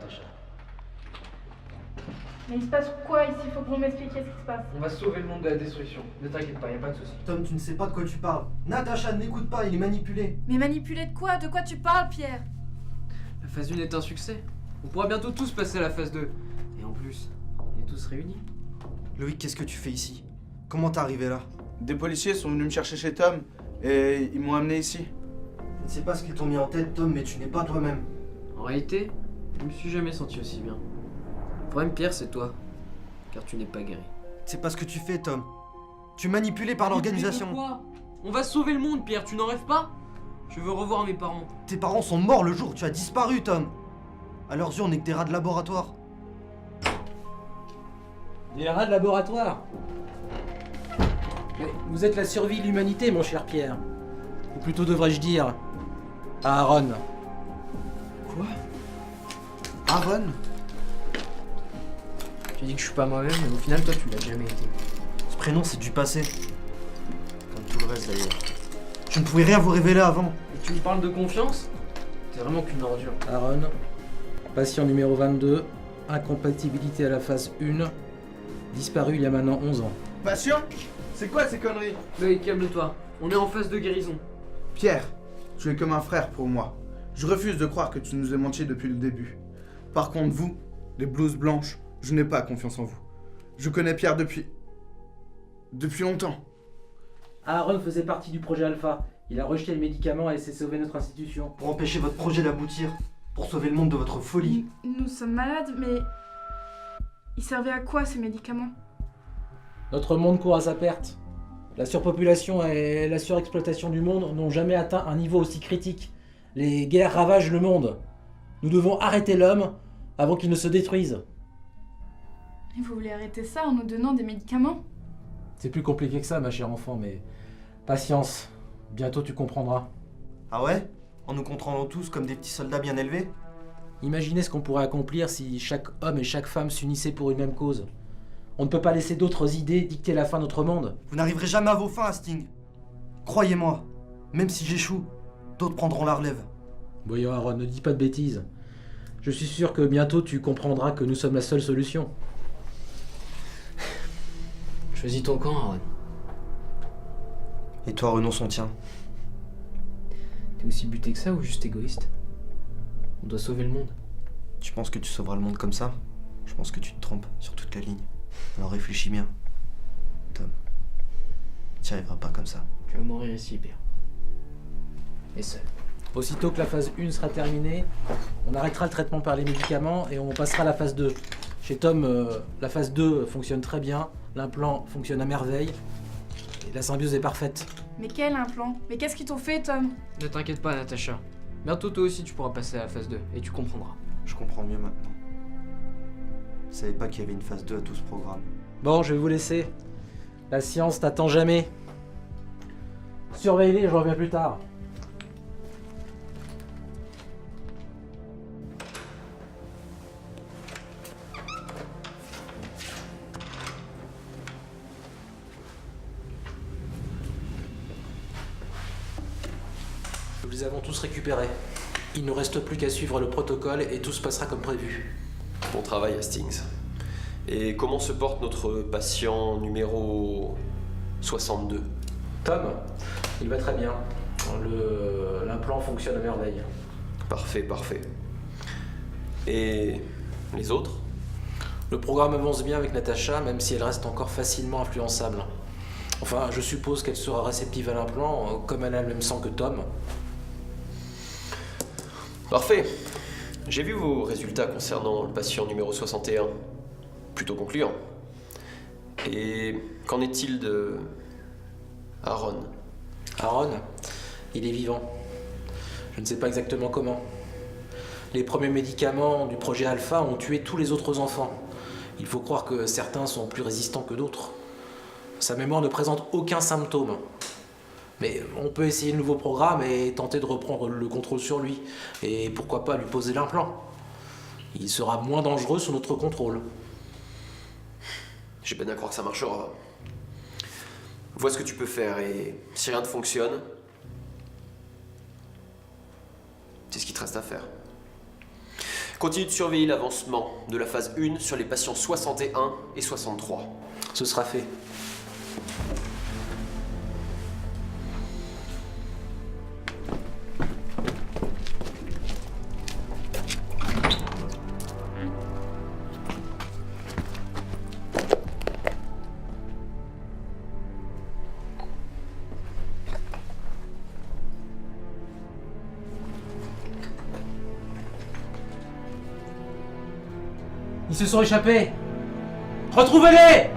Natacha. Mais il se passe quoi ici? Faut que vous m'expliquiez ce qui se passe. On va sauver le monde de la destruction. Ne t'inquiète pas, y a pas de souci. Tom, tu ne sais pas de quoi tu parles. Natacha, n'écoute pas, il est manipulé. Mais manipulé de quoi? De quoi tu parles, Pierre? La phase 1 est un succès. On pourra bientôt tous passer à la phase 2. Et en plus, on est tous réunis. Loïc, qu'est-ce que tu fais ici? Comment t'es arrivé là? Des policiers sont venus me chercher chez Tom et ils m'ont amené ici. Je ne sais pas ce qu'ils t'ont mis en tête, Tom, mais tu n'es pas toi-même. En réalité, je me suis jamais senti aussi bien. Le problème, Pierre, c'est toi. Car tu n'es pas guéri. C'est pas ce que tu fais, Tom. Tu es manipulé par l'organisation. Quoi? On va sauver le monde, Pierre, tu n'en rêves pas? Je veux revoir mes parents. Tes parents sont morts le jour où tu as disparu, Tom. À leurs yeux, on n'est que des rats de laboratoire. Des rats de laboratoire. Mais vous êtes la survie de l'humanité, mon cher Pierre. Ou plutôt devrais-je dire... Aaron. Quoi? Aaron? Tu dis que je suis pas moi-même, mais au final, toi, tu l'as jamais été. Ce prénom, c'est du passé. Comme tout le reste, d'ailleurs. Je ne pouvais rien vous révéler avant. Et tu me parles de confiance? T'es vraiment qu'une ordure. Aaron. Patient numéro 22. Incompatibilité à la phase 1. Disparu il y a maintenant 11 ans. Patient? C'est quoi ces conneries? Loïc, calme-toi. On est en phase de guérison. Pierre, tu es comme un frère pour moi. Je refuse de croire que tu nous as menti depuis le début. Par contre, vous, les blouses blanches, je n'ai pas confiance en vous. Je connais Pierre depuis longtemps. Aaron faisait partie du projet Alpha. Il a rejeté le médicament et s'est sauvé notre institution. Pour empêcher votre projet d'aboutir. Pour sauver le monde de votre folie. Nous sommes malades, mais... Ils servaient à quoi, ces médicaments? Notre monde court à sa perte. La surpopulation et la surexploitation du monde n'ont jamais atteint un niveau aussi critique. Les guerres ravagent le monde. Nous devons arrêter l'homme avant qu'il ne se détruise. Et vous voulez arrêter ça en nous donnant des médicaments? C'est plus compliqué que ça, ma chère enfant, mais patience. Bientôt tu comprendras. Ah ouais? En nous contrôlant tous comme des petits soldats bien élevés? Imaginez ce qu'on pourrait accomplir si chaque homme et chaque femme s'unissaient pour une même cause. On ne peut pas laisser d'autres idées dicter la fin de notre monde. Vous n'arriverez jamais à vos fins, Sting. Croyez-moi, même si j'échoue, d'autres prendront la relève. Voyons Aaron, ne dis pas de bêtises. Je suis sûr que bientôt tu comprendras que nous sommes la seule solution. Choisis ton camp, Aaron. Et toi, renonce son tien. T'es aussi buté que ça ou juste égoïste? On doit sauver le monde. Tu penses que tu sauveras le monde comme ça? Je pense que tu te trompes sur toute la ligne. Alors réfléchis bien. Tom, tu n'y arriveras pas comme ça. Tu vas mourir ici, Pierre. Et seul. Aussitôt que la phase 1 sera terminée, on arrêtera le traitement par les médicaments et on passera à la phase 2. Chez Tom, la phase 2 fonctionne très bien, l'implant fonctionne à merveille, et la symbiose est parfaite. Mais quel implant? Mais qu'est-ce qu'ils t'ont fait, Tom? Ne t'inquiète pas, Natacha. Bientôt, toi aussi, tu pourras passer à la phase 2 et tu comprendras. Je comprends mieux maintenant. Je savais pas qu'il y avait une phase 2 à tout ce programme. Bon, je vais vous laisser. La science t'attend jamais. Surveillez-les, je reviens plus tard. Nous les avons tous récupérés. Il ne reste plus qu'à suivre le protocole et tout se passera comme prévu. Bon travail, Hastings. Et comment se porte notre patient numéro 62? Tom, il va très bien. L'implant fonctionne à merveille. Parfait, parfait. Et les autres? Le programme avance bien avec Natacha, même si elle reste encore facilement influençable. Enfin, je suppose qu'elle sera réceptive à l'implant, comme elle a le même sang que Tom. Parfait. J'ai vu vos résultats concernant le patient numéro 61. Plutôt concluant. Et qu'en est-il de Aaron? Aaron, il est vivant. Je ne sais pas exactement comment. Les premiers médicaments du projet Alpha ont tué tous les autres enfants. Il faut croire que certains sont plus résistants que d'autres. Sa mémoire ne présente aucun symptôme. Mais on peut essayer le nouveau programme et tenter de reprendre le contrôle sur lui. Et pourquoi pas lui poser l'implant. Il sera moins dangereux sous notre contrôle. J'ai peine à croire que ça marchera. Vois ce que tu peux faire et si rien ne fonctionne, c'est ce qu'il te reste à faire. Continue de surveiller l'avancement de la phase 1 sur les patients 61 et 63. Ce sera fait. Ils se sont échappés. Retrouvez-les!